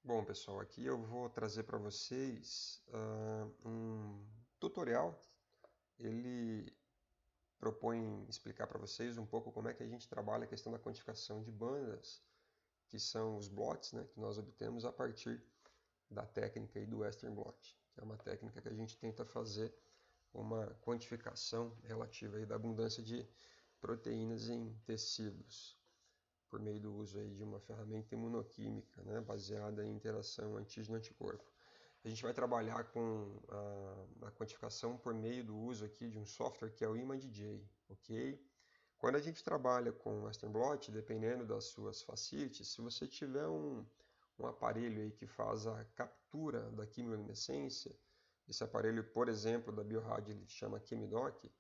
Bom, pessoal, aqui eu vou trazer para vocês um tutorial. Ele propõe explicar para vocês um pouco como é que a gente trabalha a questão da quantificação de bandas, que são os blots, né, que nós obtemos a partir da técnica aí do Western Blot, que é uma técnica que a gente tenta fazer uma quantificação relativa aí da abundância de proteínas em tecidos, por meio do uso aí de uma ferramenta imunoquímica, né, baseada em interação antígeno-anticorpo. A gente vai trabalhar com a quantificação por meio do uso aqui de um software que é o ImageJ, ok? Quando a gente trabalha com Western Blot, dependendo das suas facilities, se você tiver um aparelho aí que faz a captura da quimiluminescência, esse aparelho, por exemplo, da Biorad, ele chama ChemiDoc,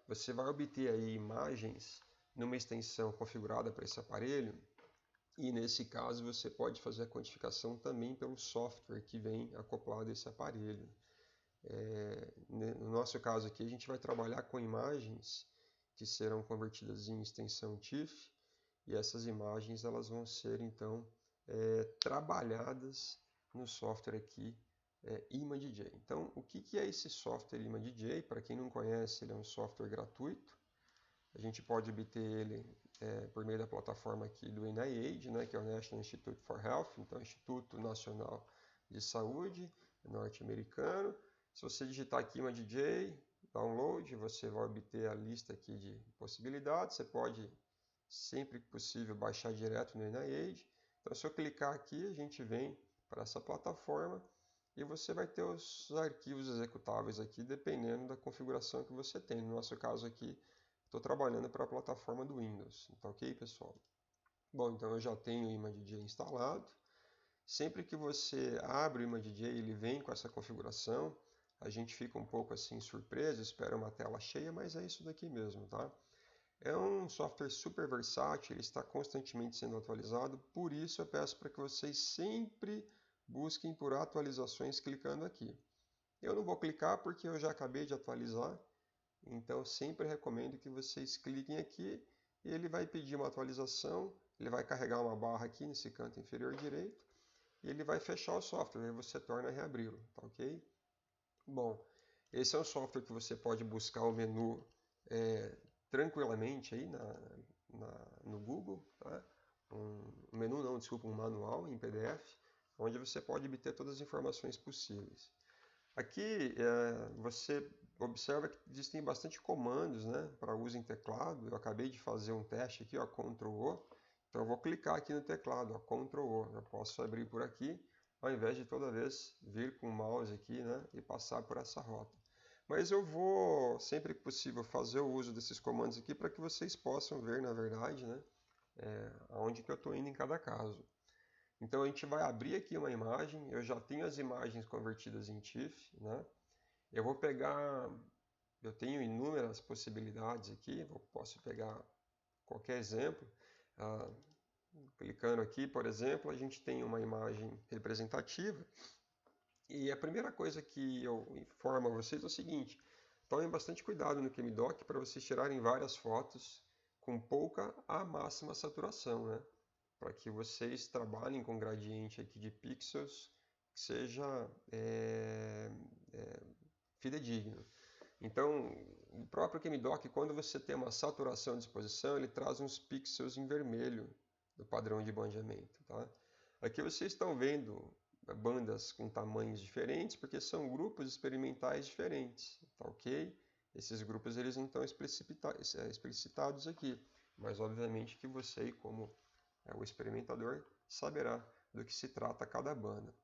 você vai obter aí imagens numa extensão configurada para esse aparelho, e nesse caso você pode fazer a quantificação também pelo software que vem acoplado a esse aparelho. No nosso caso aqui, a gente vai trabalhar com imagens que serão convertidas em extensão TIFF, e essas imagens elas vão ser então trabalhadas no software aqui ImageJ. Então, o que é esse software ImageJ? Para quem não conhece, ele é um software gratuito. A gente pode obter ele por meio da plataforma aqui do NIH, né, que é o National Institute for Health, então Instituto Nacional de Saúde norte-americano. Se você digitar aqui uma DJ, download, você vai obter a lista aqui de possibilidades. Você pode, sempre que possível, baixar direto no NIH. Então, se eu clicar aqui, a gente vem para essa plataforma e você vai ter os arquivos executáveis aqui, dependendo da configuração que você tem. No nosso caso aqui, estou trabalhando para a plataforma do Windows. Tá ok, pessoal? Bom, então eu já tenho o ImageJ instalado. Sempre que você abre o ImageJ, ele vem com essa configuração. A gente fica um pouco assim surpreso, espera uma tela cheia, mas é isso daqui mesmo, tá? É um software super versátil, ele está constantemente sendo atualizado, por isso eu peço para que vocês sempre busquem por atualizações clicando aqui. Eu não vou clicar porque eu já acabei de atualizar, então sempre recomendo que vocês cliquem aqui e ele vai pedir uma atualização, ele vai carregar uma barra aqui nesse canto inferior direito e ele vai fechar o software, e você torna a reabri-lo, tá ok? Bom, esse é um software que você pode buscar o menu tranquilamente aí no Google, tá? Um menu não, desculpa, um manual em PDF, onde você pode obter todas as informações possíveis. Aqui você observa que existem bastante comandos, né, para uso em teclado. Eu acabei de fazer um teste aqui, ó, Ctrl O. Então eu vou clicar aqui no teclado, ó, Ctrl O. Eu posso abrir por aqui, ao invés de toda vez vir com o mouse aqui, né, e passar por essa rota. Mas eu vou, sempre que possível, fazer o uso desses comandos aqui para que vocês possam ver, na verdade, né, aonde que eu estou indo em cada caso. Então a gente vai abrir aqui uma imagem, eu já tenho as imagens convertidas em TIFF, né? Eu vou pegar, eu tenho inúmeras possibilidades aqui, eu posso pegar qualquer exemplo. Ah, Clicando aqui, por exemplo, a gente tem uma imagem representativa. E a primeira coisa que eu informo a vocês é o seguinte: tomem bastante cuidado no ChemiDoc para vocês tirarem várias fotos com pouca a máxima saturação, né? Para que vocês trabalhem com gradiente aqui de pixels que seja fidedigno. Então, o próprio ChemiDoc, quando você tem uma saturação de exposição, ele traz uns pixels em vermelho do padrão de bandeamento. Tá? Aqui vocês estão vendo bandas com tamanhos diferentes, porque são grupos experimentais diferentes, tá ok? Esses grupos eles não estão explicitados aqui, mas obviamente que você, como o experimentador, saberá do que se trata cada banda.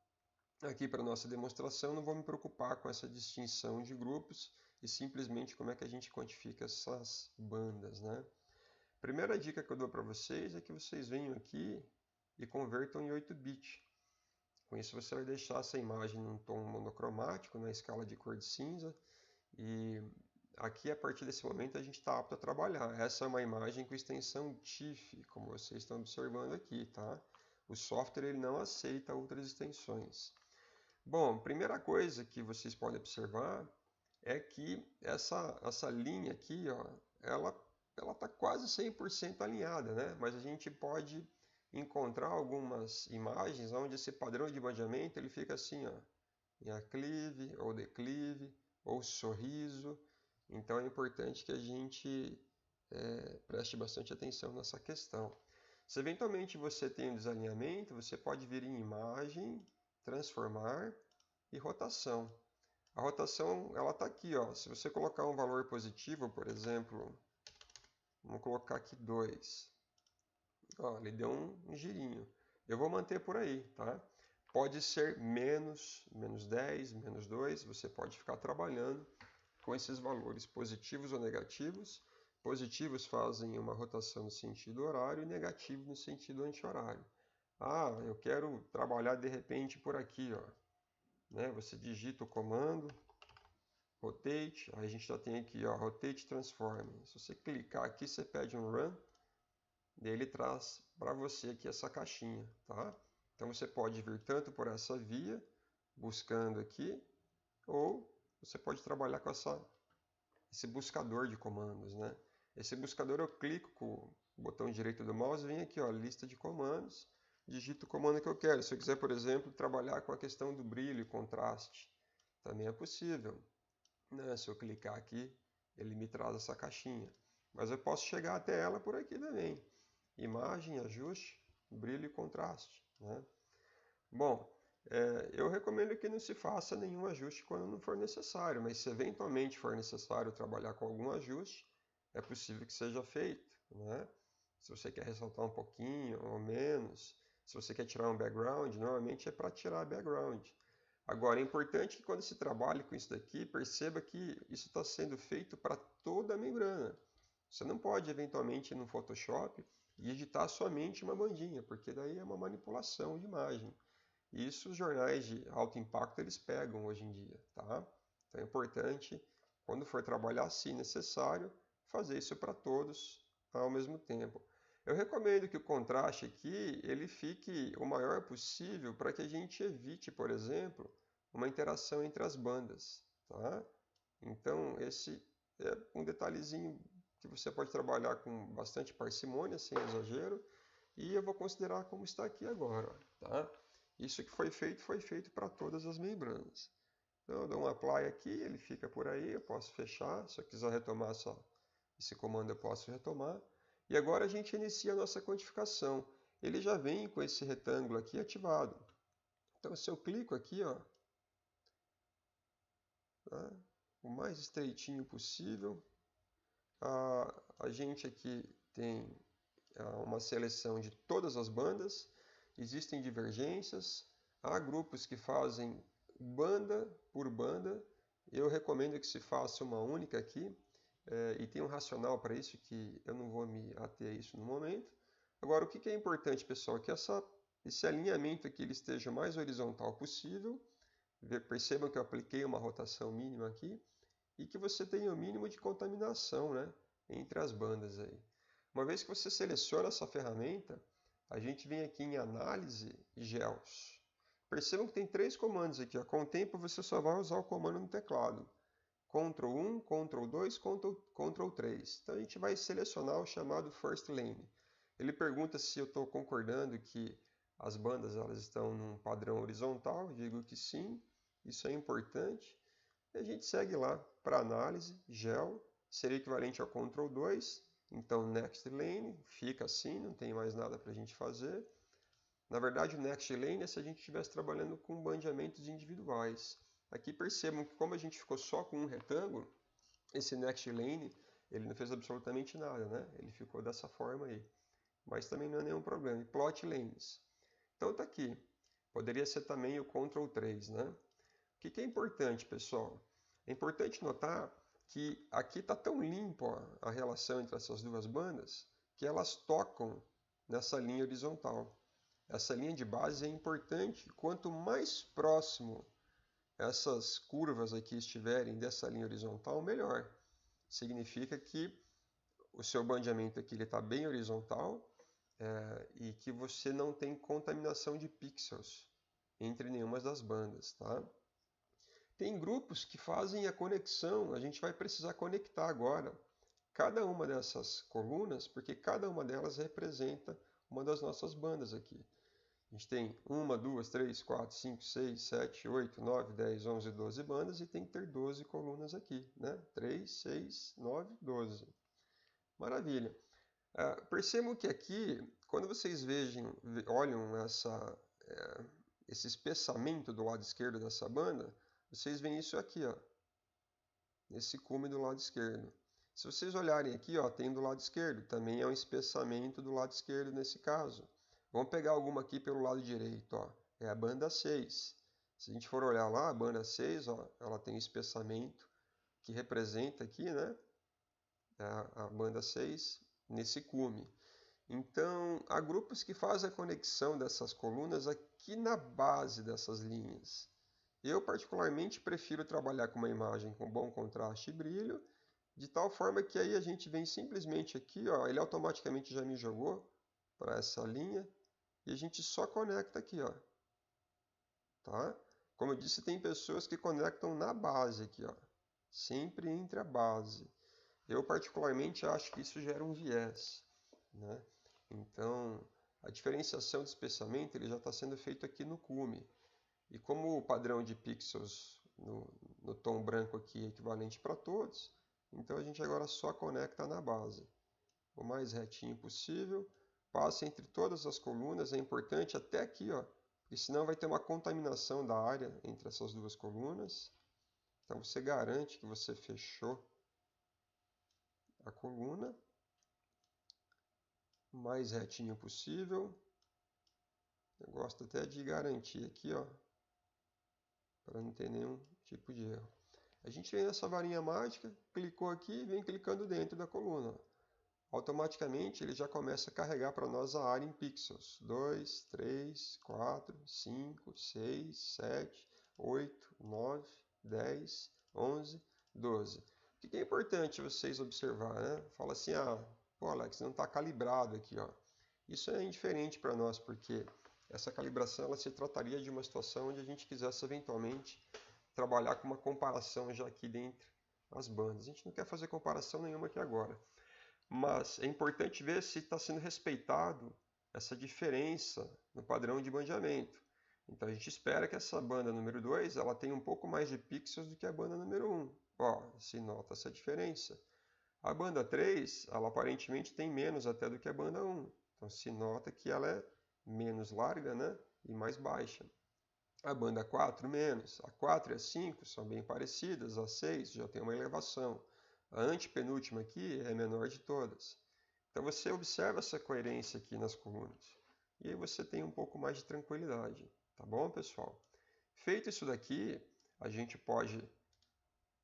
Aqui para nossa demonstração não vou me preocupar com essa distinção de grupos e simplesmente como é que a gente quantifica essas bandas, né? Primeira dica que eu dou para vocês é que vocês venham aqui e convertam em 8-bit. Com isso você vai deixar essa imagem num tom monocromático, na escala de cor de cinza, e aqui a partir desse momento a gente está apto a trabalhar. Essa é uma imagem com extensão TIFF, como vocês estão observando aqui, tá? O software ele não aceita outras extensões. Bom, primeira coisa que vocês podem observar é que essa linha aqui, ó, ela está quase 100% alinhada, né? Mas a gente pode encontrar algumas imagens onde esse padrão de bandeamento ele fica assim, ó, em aclive ou declive ou sorriso. Então é importante que a gente preste bastante atenção nessa questão. Se eventualmente você tem um desalinhamento, você pode vir em imagem, transformar e rotação. A rotação ela está aqui, ó. Se você colocar um valor positivo, por exemplo, vamos colocar aqui 2. Ó, ele deu um girinho. Eu vou manter por aí, tá? Pode ser menos 10, menos 2. Você pode ficar trabalhando com esses valores positivos ou negativos. Positivos fazem uma rotação no sentido horário e negativo no sentido anti-horário. Ah, eu quero trabalhar de repente por aqui, ó. Né? Você digita o comando rotate, aí a gente já tem aqui, ó, rotate transform. Se você clicar aqui, você pede um run, e ele traz para você aqui essa caixinha, tá? Então você pode vir tanto por essa via, buscando aqui, ou você pode trabalhar com esse buscador de comandos, né? Esse buscador eu clico com o botão direito do mouse, vem aqui, ó, lista de comandos, digito o comando que eu quero. Se eu quiser, por exemplo, trabalhar com a questão do brilho e contraste, também é possível. Né? Se eu clicar aqui, ele me traz essa caixinha. Mas eu posso chegar até ela por aqui também. Imagem, ajuste, brilho e contraste. Né? Bom, eu recomendo que não se faça nenhum ajuste quando não for necessário, mas se eventualmente for necessário trabalhar com algum ajuste, é possível que seja feito. Né? Se você quer ressaltar um pouquinho ou menos, se você quer tirar um background, normalmente é para tirar background. Agora, é importante que quando se trabalhe com isso daqui, perceba que isso está sendo feito para toda a membrana. Você não pode, eventualmente, ir no Photoshop e editar somente uma bandinha, porque daí é uma manipulação de imagem. E isso os jornais de alto impacto eles pegam hoje em dia, tá? Então é importante, quando for trabalhar, se necessário, fazer isso para todos ao mesmo tempo. Eu recomendo que o contraste aqui ele fique o maior possível para que a gente evite, por exemplo, uma interação entre as bandas, tá? Então esse é um detalhezinho que você pode trabalhar com bastante parcimônia, sem exagero, e eu vou considerar como está aqui agora, tá? Isso que foi feito para todas as membranas. Então eu dou um apply aqui, ele fica por aí, eu posso fechar, se eu quiser retomar esse comando eu posso retomar. E agora a gente inicia a nossa quantificação. Ele já vem com esse retângulo aqui ativado. Então se eu clico aqui, ó, tá, o mais estreitinho possível, a gente aqui tem uma seleção de todas as bandas, existem divergências, há grupos que fazem banda por banda, eu recomendo que se faça uma única aqui, e tem um racional para isso que eu não vou me ater a isso no momento. Agora, o que é importante, pessoal, é que esse alinhamento aqui ele esteja o mais horizontal possível, percebam que eu apliquei uma rotação mínima aqui, e que você tenha o mínimo de contaminação, né, entre as bandas aí. Uma vez que você seleciona essa ferramenta, a gente vem aqui em Análise e Gels. Percebam que tem 3 comandos aqui. Ó. Com o tempo você só vai usar o comando no teclado. Ctrl 1, Ctrl 2, Ctrl 3. Então a gente vai selecionar o chamado First Lane. Ele pergunta se eu estou concordando que as bandas elas estão num padrão horizontal. Eu digo que sim, isso é importante. E a gente segue lá para Análise, Gel, seria equivalente ao Ctrl 2. Então, Next Lane fica assim, não tem mais nada para a gente fazer. Na verdade, o Next Lane é se a gente estivesse trabalhando com bandeamentos individuais. Aqui percebam que como a gente ficou só com um retângulo, esse Next Lane ele não fez absolutamente nada, né? Ele ficou dessa forma aí. Mas também não é nenhum problema. E Plot Lanes. Então está aqui. Poderia ser também o Ctrl 3, né? O que é importante, pessoal? É importante notar que aqui está tão limpo a relação entre essas duas bandas que elas tocam nessa linha horizontal. Essa linha de base é importante. Quanto mais próximo essas curvas aqui estiverem dessa linha horizontal, melhor. Significa que o seu bandeamento aqui está bem horizontal e que você não tem contaminação de pixels entre nenhuma das bandas. Tá? Tem grupos que fazem a conexão, a gente vai precisar conectar agora cada uma dessas colunas, porque cada uma delas representa uma das nossas bandas aqui. A gente tem 1, 2, 3, 4, 5, 6, 7, 8, 9, 10, 11, 12 bandas e tem que ter 12 colunas aqui, né? 3, 6, 9, 12. Maravilha. Percebam que aqui, quando vocês olham esse espessamento do lado esquerdo dessa banda, vocês veem isso aqui, ó, nesse cume do lado esquerdo. Se vocês olharem aqui, ó, tem do lado esquerdo, também é um espessamento do lado esquerdo nesse caso. Vamos pegar alguma aqui pelo lado direito, ó, é a banda 6. Se a gente for olhar lá, a banda 6, ó, ela tem um espessamento que representa aqui, né, a banda 6 nesse cume. Então, há grupos que fazem a conexão dessas colunas aqui na base dessas linhas. Eu, particularmente, prefiro trabalhar com uma imagem com bom contraste e brilho, de tal forma que aí a gente vem simplesmente aqui, ó, ele automaticamente já me jogou para essa linha, e a gente só conecta aqui, ó. Tá? Como eu disse, tem pessoas que conectam na base aqui, ó, sempre entre a base. Eu, particularmente, acho que isso gera um viés, né? Então, a diferenciação de espessamento ele já está sendo feito aqui no cume. E como o padrão de pixels no tom branco aqui é equivalente para todos, então a gente agora só conecta na base. O mais retinho possível, passa entre todas as colunas, é importante até aqui, ó, porque senão vai ter uma contaminação da área entre essas duas colunas. Então você garante que você fechou a coluna o mais retinho possível. Eu gosto até de garantir aqui, ó, para não ter nenhum tipo de erro. A gente vem nessa varinha mágica, clicou aqui e vem clicando dentro da coluna. Automaticamente ele já começa a carregar para nós a área em pixels. 2, 3, 4, 5, 6, 7, 8, 9, 10, 11, 12. O que é importante vocês observar, né? Fala assim, pô, Alex, não está calibrado aqui, ó. Isso é indiferente para nós, porque essa calibração ela se trataria de uma situação onde a gente quisesse eventualmente trabalhar com uma comparação já aqui dentro das bandas. A gente não quer fazer comparação nenhuma aqui agora. Mas é importante ver se está sendo respeitado essa diferença no padrão de bandeamento. Então a gente espera que essa banda número 2 ela tenha um pouco mais de pixels do que a banda número 1. Ó, se nota essa diferença. A banda 3, ela aparentemente tem menos até do que a banda 1. Então se nota que ela é menos larga, né, e mais baixa. A banda 4 menos. A 4 e a 5 são bem parecidas. A 6 já tem uma elevação. A antepenúltima aqui é a menor de todas. Então você observa essa coerência aqui nas colunas. E aí você tem um pouco mais de tranquilidade. Tá bom, pessoal? Feito isso daqui, a gente pode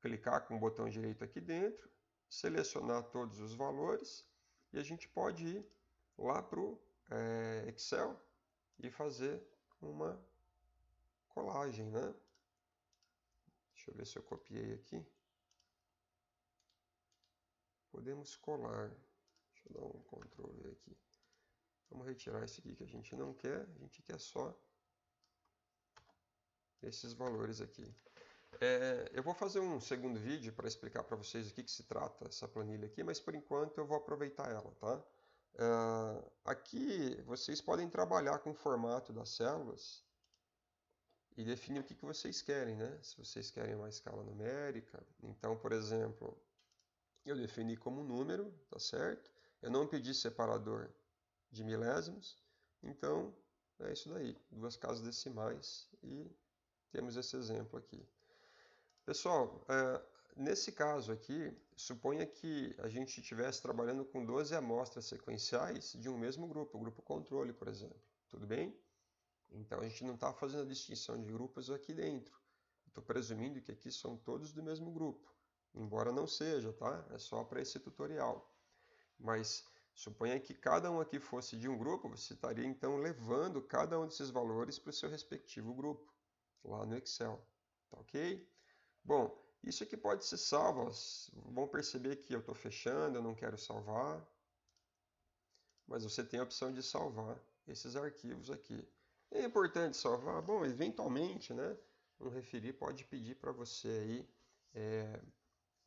clicar com o botão direito aqui dentro, selecionar todos os valores e a gente pode ir lá para o Excel e fazer uma colagem, né? Deixa eu ver se eu copiei aqui. Podemos colar. Deixa eu dar um Ctrl V aqui. Vamos retirar esse aqui que a gente não quer. A gente quer só esses valores aqui. Eu vou fazer um segundo vídeo para explicar para vocês o que se trata essa planilha aqui, mas por enquanto eu vou aproveitar ela, tá? Aqui vocês podem trabalhar com o formato das células e definir o que vocês querem, né? Se vocês querem uma escala numérica, então, por exemplo, eu defini como número, tá certo? Eu não pedi separador de milésimos, então é isso daí, 2 casas decimais e temos esse exemplo aqui. Pessoal, nesse caso aqui, suponha que a gente estivesse trabalhando com 12 amostras sequenciais de um mesmo grupo, o grupo controle, por exemplo. Tudo bem? Então a gente não está fazendo a distinção de grupos aqui dentro. Estou presumindo que aqui são todos do mesmo grupo, embora não seja, tá? É só para esse tutorial. Mas suponha que cada um aqui fosse de um grupo, você estaria então levando cada um desses valores para o seu respectivo grupo, lá no Excel. Tá ok? Bom, isso aqui pode ser salvo. Vão perceber que eu estou fechando, eu não quero salvar. Mas você tem a opção de salvar esses arquivos aqui. É importante salvar? Bom, eventualmente, né, um referi pode pedir para você aí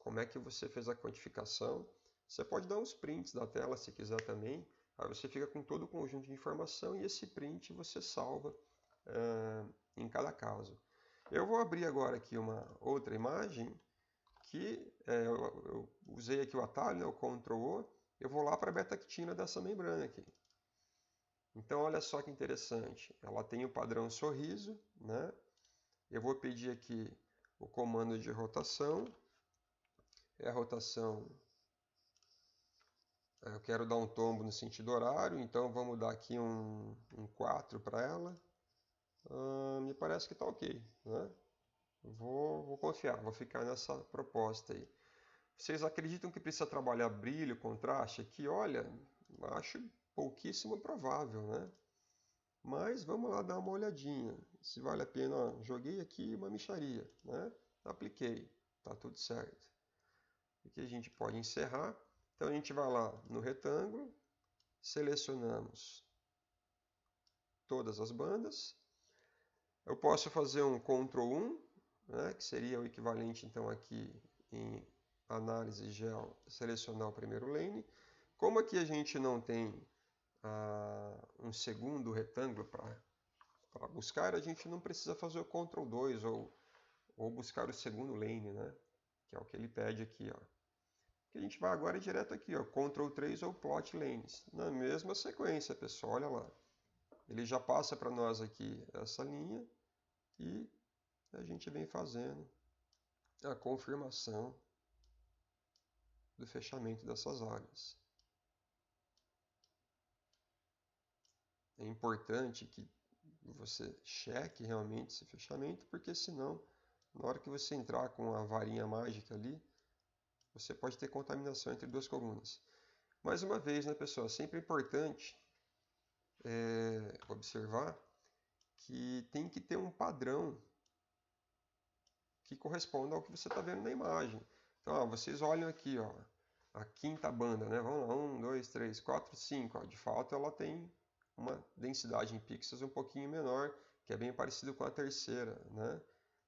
como é que você fez a quantificação. Você pode dar uns prints da tela se quiser também, Aí você fica com todo o conjunto de informação e esse print você salva em cada caso. Eu vou abrir agora aqui uma outra imagem que eu usei aqui o atalho, né, o Ctrl O, eu vou lá para a beta-actina dessa membrana aqui. Então olha só que interessante, ela tem o padrão sorriso, né? Eu vou pedir aqui o comando de rotação, a rotação, eu quero dar um tombo no sentido horário, então vamos dar aqui um 4 para ela, me parece que está ok, né? Vou confiar, vou ficar nessa proposta aí. Vocês acreditam que precisa trabalhar brilho, contraste aqui? Olha, acho pouquíssimo provável, né? Mas vamos lá dar uma olhadinha. Se vale a pena, ó, joguei aqui uma mixaria, né? Apliquei, tá tudo certo. Aqui a gente pode encerrar. Então a gente vai lá no retângulo, selecionamos todas as bandas. Eu posso fazer um Ctrl 1, né, que seria o equivalente então aqui em análise gel, selecionar o primeiro lane. Como aqui a gente não tem um segundo retângulo para buscar, a gente não precisa fazer o Ctrl 2 ou buscar o segundo lane, né, que é o que ele pede aqui, ó. Que a gente vai agora direto aqui, ó, Ctrl 3 ou Plot Lanes, na mesma sequência, pessoal, olha lá. Ele já passa para nós aqui essa linha e a gente vem fazendo a confirmação do fechamento dessas áreas. É importante que você cheque realmente esse fechamento, porque senão, na hora que você entrar com a varinha mágica ali, você pode ter contaminação entre duas colunas. Mais uma vez, né, pessoal, sempre é importante observar que tem que ter um padrão que corresponda ao que você está vendo na imagem. Então, ó, vocês olham aqui, ó, a quinta banda, né? Vamos lá, 1, 2, 3, 4, 5. Ó, de fato, ela tem uma densidade em pixels um pouquinho menor, que é bem parecido com a terceira, né?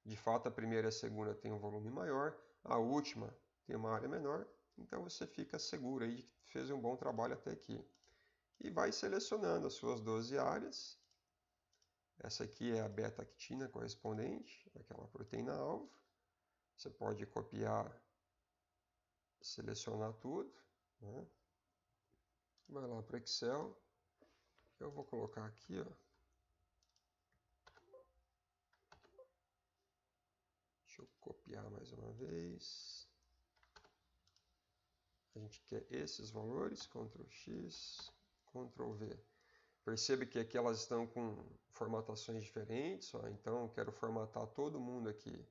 De fato, a primeira e a segunda tem um volume maior, a última tem uma área menor, então você fica seguro aí de que fez um bom trabalho até aqui. E vai selecionando as suas 12 áreas. Essa aqui é a beta-actina correspondente àquela proteína-alvo. Você pode copiar, selecionar tudo, né? Vai lá para o Excel. Eu vou colocar aqui, ó. Deixa eu copiar mais uma vez. A gente quer esses valores, Ctrl X, Ctrl V. Percebe que aqui elas estão com formatações diferentes, ó. Então eu quero formatar todo mundo aqui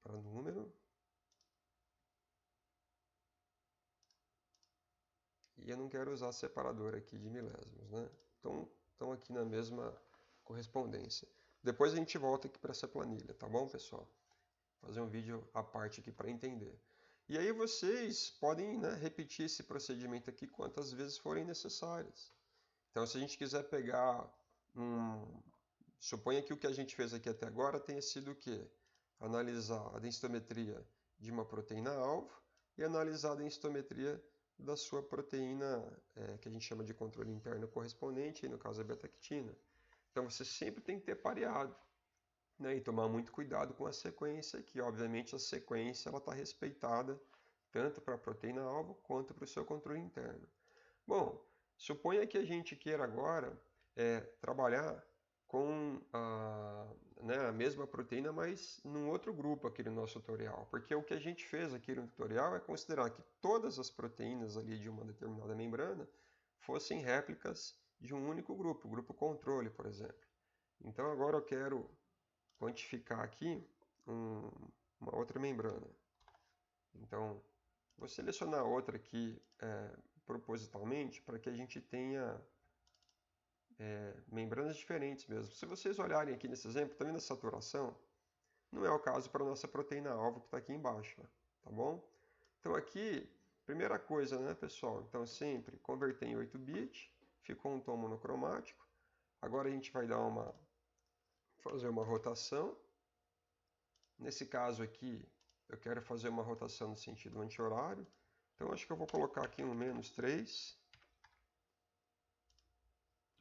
para número. E eu não quero usar separador aqui de milésimos, né? Então estão aqui na mesma correspondência. Depois a gente volta aqui para essa planilha, tá bom, pessoal? Fazer um vídeo à parte aqui para entender. E aí vocês podem, né, repetir esse procedimento aqui quantas vezes forem necessárias. Então, se a gente quiser pegar suponha que o que a gente fez aqui até agora tenha sido o quê? Analisar a densitometria de uma proteína-alvo e analisar a densitometria da sua proteína, que a gente chama de controle interno correspondente, no caso a beta-actina. Então, você sempre tem que ter pareado, né, e tomar muito cuidado com a sequência, que obviamente a sequência está respeitada tanto para a proteína-alvo quanto para o seu controle interno. Bom, suponha que a gente queira agora trabalhar com a mesma proteína, mas num outro grupo aqui no nosso tutorial. Porque o que a gente fez aqui no tutorial é considerar que todas as proteínas ali de uma determinada membrana fossem réplicas de um único grupo, o grupo controle, por exemplo. Então agora eu quero quantificar aqui uma outra membrana. Então, vou selecionar outra aqui propositalmente para que a gente tenha membranas diferentes mesmo. Se vocês olharem aqui nesse exemplo, está vendo a saturação? Não é o caso para a nossa proteína-alvo que está aqui embaixo, tá bom? Então aqui, primeira coisa, né, pessoal? Então sempre converter em 8-bit, ficou um tom monocromático. Agora a gente vai dar fazer uma rotação. Nesse caso aqui, eu quero fazer uma rotação no sentido anti-horário. Então acho que eu vou colocar aqui um -3.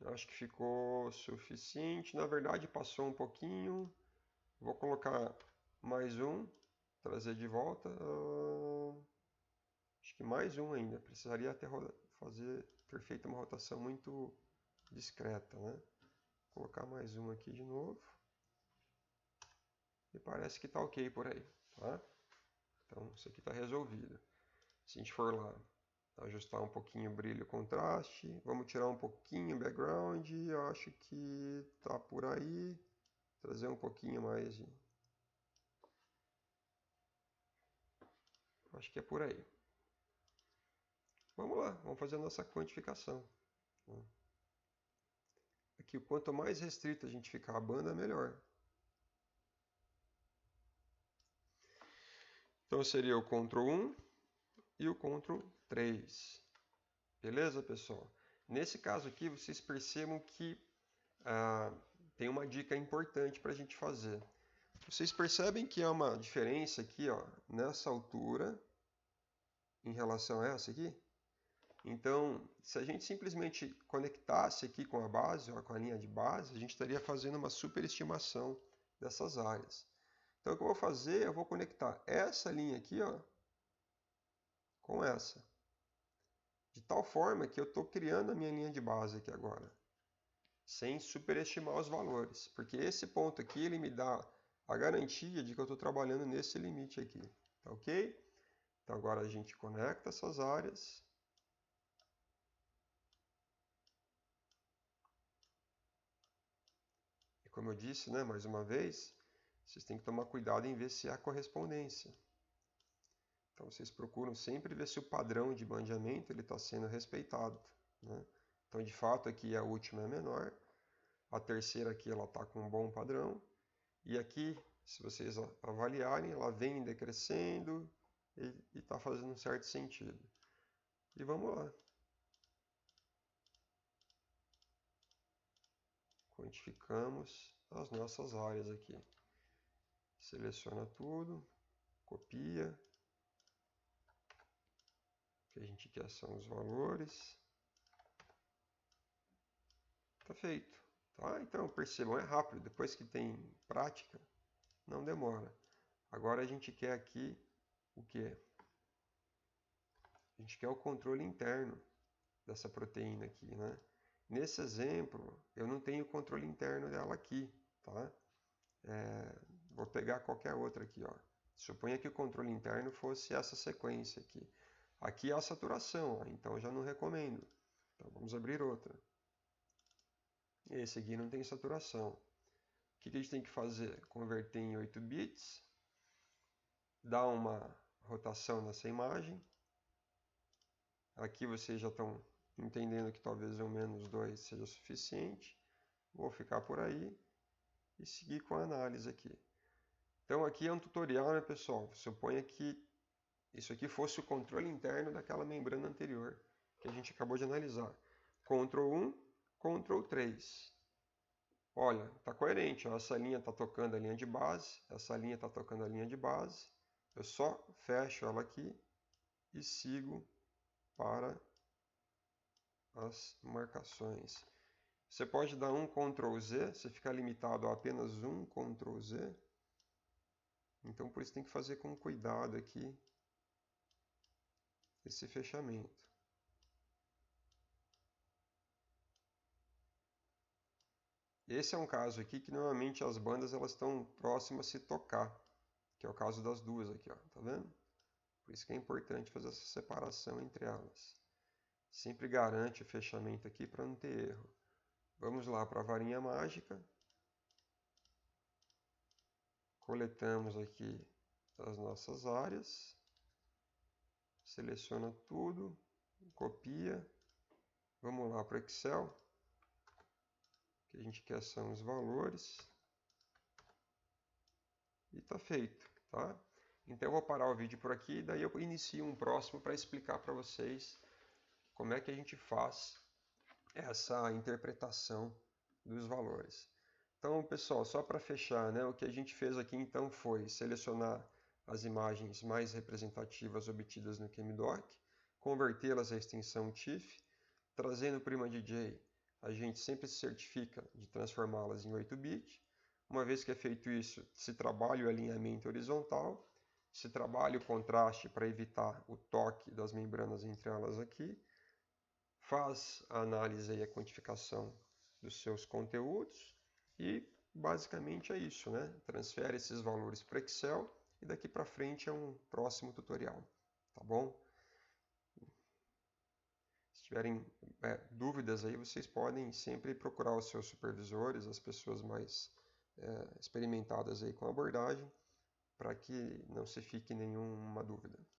Acho que ficou suficiente. Na verdade passou um pouquinho. Vou colocar mais um, trazer de volta. Acho que mais um ainda. Precisaria ter feito uma rotação muito discreta, né? Vou colocar mais um aqui de novo. E parece que está ok por aí, tá? Então isso aqui está resolvido. Se a gente for lá, ajustar um pouquinho o brilho e o contraste, vamos tirar um pouquinho o background, eu acho que está por aí. Trazer um pouquinho mais de... Acho que é por aí. Vamos lá, vamos fazer a nossa quantificação. Aqui, quanto mais restrito a gente ficar a banda, melhor. Então seria o Ctrl 1 e o Ctrl 3. Beleza, pessoal? Nesse caso aqui, vocês percebam que tem uma dica importante para a gente fazer. Vocês percebem que há uma diferença aqui, ó, nessa altura, em relação a essa aqui? Então, se a gente simplesmente conectasse aqui com a base, ó, com a linha de base, a gente estaria fazendo uma superestimação dessas áreas. Então, o que eu vou fazer, eu vou conectar essa linha aqui, ó, com essa. De tal forma que eu estou criando a minha linha de base aqui agora. Sem superestimar os valores. Porque esse ponto aqui, ele me dá a garantia de que eu estou trabalhando nesse limite aqui. Tá ok? Então, agora a gente conecta essas áreas. E como eu disse, né, mais uma vez, vocês têm que tomar cuidado em ver se há correspondência. Então vocês procuram sempre ver se o padrão de bandeamento está sendo respeitado, né? Então de fato aqui a última é menor, a terceira aqui ela está com um bom padrão, e aqui, se vocês avaliarem, ela vem decrescendo e está fazendo um certo sentido. E vamos lá. Quantificamos as nossas áreas aqui. Seleciona tudo, copia. O que a gente quer são os valores. Tá feito. Tá? Então percebam, é rápido. Depois que tem prática, não demora. Agora a gente quer aqui o que? A gente quer o controle interno dessa proteína aqui, né? Nesse exemplo, eu não tenho controle interno dela aqui, tá? Vou pegar qualquer outra aqui, ó. Suponha que o controle interno fosse essa sequência aqui. Aqui é a saturação, ó, então eu já não recomendo. Então vamos abrir outra. Esse aqui não tem saturação. O que a gente tem que fazer? Converter em 8 bits, dar uma rotação nessa imagem. Aqui vocês já estão entendendo que talvez um -2 seja suficiente. Vou ficar por aí e seguir com a análise aqui. Então aqui é um tutorial, né, pessoal? Suponha que isso aqui fosse o controle interno daquela membrana anterior que a gente acabou de analisar. Ctrl 1, Ctrl 3. Olha, está coerente, ó. Essa linha está tocando a linha de base, essa linha está tocando a linha de base. Eu só fecho ela aqui e sigo para as marcações. Você pode dar um Ctrl Z, você fica limitado a apenas um Ctrl Z. Então por isso tem que fazer com cuidado aqui esse fechamento. Esse é um caso aqui que normalmente as bandas elas estão próximas a se tocar, que é o caso das duas aqui, ó, tá vendo? Por isso que é importante fazer essa separação entre elas. Sempre garante o fechamento aqui para não ter erro. Vamos lá para a varinha mágica. Coletamos aqui as nossas áreas. Seleciona tudo, copia. Vamos lá para o Excel. O que a gente quer são os valores. E está feito, tá? Então eu vou parar o vídeo por aqui, daí eu inicio um próximo para explicar para vocês como é que a gente faz essa interpretação dos valores. Então, pessoal, só para fechar, né, o que a gente fez aqui então foi selecionar as imagens mais representativas obtidas no ChemiDoc. convertê-las à extensão TIFF, trazendo para o ImaDJ, a gente sempre se certifica de transformá-las em 8-bit. Uma vez que é feito isso, se trabalha o alinhamento horizontal, se trabalha o contraste para evitar o toque das membranas entre elas aqui, faz a análise e a quantificação dos seus conteúdos e basicamente é isso, né? Transfere esses valores para Excel e daqui para frente é um próximo tutorial, tá bom? Se tiverem dúvidas aí, vocês podem sempre procurar os seus supervisores, as pessoas mais experimentadas aí com a abordagem, para que não se fique nenhuma dúvida.